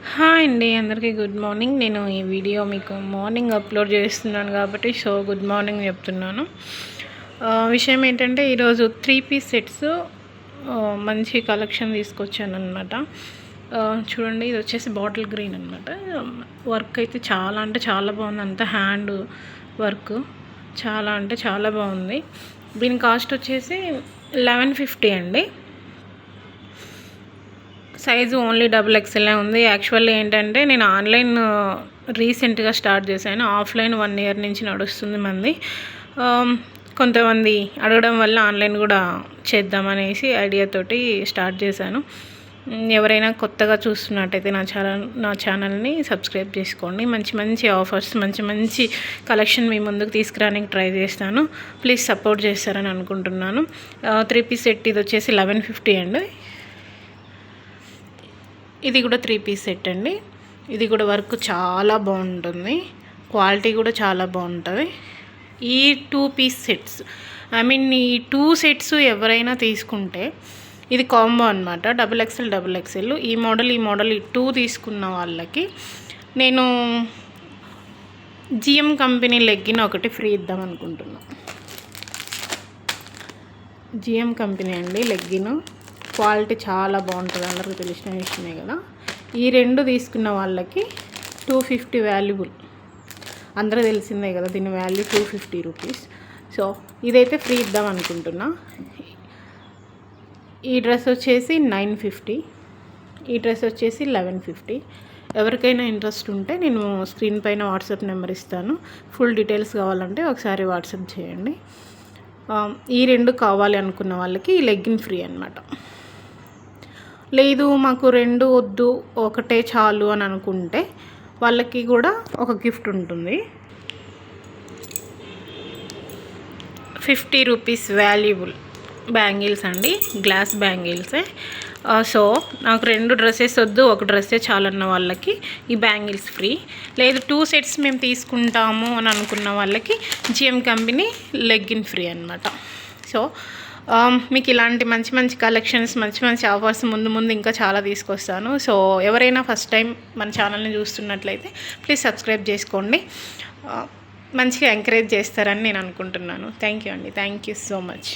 Hi అండి, అందరికీ good morning. నేను ఈ వీడియో మీకు మార్నింగ్ అప్లోడ్ చేస్తున్నాను కాబట్టి గుడ్ మార్నింగ్ చెప్తున్నాను. విషయం ఏంటంటే ఈరోజు 3 పీస్ సెట్స్ మంచి కలెక్షన్ తీసుకొచ్చాను అనమాట. చూడండి, ఇది వచ్చేసి బాటిల్ గ్రీన్ అనమాట. వర్క్ అయితే చాలా అంటే చాలా బాగుంది. అంతా హ్యాండ్ వర్క్ చాలా అంటే చాలా బాగుంది. దీని కాస్ట్ వచ్చేసి 1150 అండి. సైజు ఓన్లీ XXL ఉంది. యాక్చువల్లీ ఏంటంటే నేను ఆన్లైన్ రీసెంట్గా స్టార్ట్ చేశాను. ఆఫ్లైన్ 1 ఇయర్ నుంచి నడుస్తుంది మంది. కొంతమంది అడగడం వల్ల ఆన్లైన్ కూడా చేద్దామనేసి ఐడియాతోటి స్టార్ట్ చేశాను. ఎవరైనా కొత్తగా చూస్తున్నట్టయితే నా ఛానల్ని సబ్స్క్రైబ్ చేసుకోండి. మంచి మంచి ఆఫర్స్, మంచి కలెక్షన్ మీ ముందుకు తీసుకురానికి ట్రై చేస్తాను. ప్లీజ్ సపోర్ట్ చేస్తారని అనుకుంటున్నాను. 3 పీస్ సెట్ ఇది వచ్చేసి 1150 అండి. ఇది కూడా 3 పీస్ సెట్ అండి. ఇది కూడా వర్క్ చాలా బాగుంటుంది, క్వాలిటీ కూడా చాలా బాగుంటుంది. ఈ 2 పీస్ సెట్స్ ఈ 2 సెట్స్ ఎవరైనా తీసుకుంటే ఇది కాంబో అనమాట. XXL ఈ మోడల్ 2 తీసుకున్న వాళ్ళకి నేను GM కంపెనీ లెగ్గిన్ ఒకటి ఫ్రీ ఇద్దాం అనుకుంటున్నాను. GM కంపెనీ అండి లెగ్గిన్. క్వాలిటీ చాలా బాగుంటుంది, అందరికీ తెలిసిన విషయమే కదా. ఈ 2 తీసుకున్న వాళ్ళకి 250 వాల్యుబుల్, అందరూ తెలిసిందే కదా, దీని వాల్యూ 250 రూపీస్. సో ఇదైతే ఫ్రీ ఇద్దాం అనుకుంటున్నా. ఈ డ్రెస్ వచ్చేసి 950, ఈ డ్రెస్ వచ్చేసి 1150. ఎవరికైనా ఇంట్రెస్ట్ ఉంటే నేను స్క్రీన్ పైన వాట్సాప్ నెంబర్ ఇస్తాను. ఫుల్ డీటెయిల్స్ కావాలంటే ఒకసారి వాట్సాప్ చేయండి. ఈ 2 కావాలి అనుకున్న వాళ్ళకి ఈ లెగ్గిన్ ఫ్రీ అనమాట. లేదు మాకు 2 వద్దు, ఒకటే చాలు అని అనుకుంటే వాళ్ళకి కూడా ఒక గిఫ్ట్ ఉంటుంది. 50 రూపీస్ వాల్యుబుల్ బ్యాంగిల్స్ అండి, గ్లాస్ బ్యాంగిల్సే. సో నాకు 2 డ్రెస్సెస్ వద్దు, ఒక డ్రెస్సే చాలన్న వాళ్ళకి ఈ బ్యాంగిల్స్ ఫ్రీ. లేదు 2 సెట్స్ మేము తీసుకుంటాము అని అనుకున్న వాళ్ళకి GM కంపెనీ లెగ్గిన్ ఫ్రీ అనమాట. సో మీకు ఇలాంటి మంచి కలెక్షన్స్, మంచి ఆఫర్స్ ముందు ఇంకా చాలా తీసుకొస్తాను. సో ఎవరైనా ఫస్ట్ టైం మన ఛానల్ని చూస్తున్నట్లయితే ప్లీజ్ సబ్స్క్రైబ్ చేసుకోండి. మంచిగా ఎంకరేజ్ చేస్తారని నేను అనుకుంటున్నాను. థ్యాంక్ యూ అండి, థ్యాంక్ యూ సో మచ్.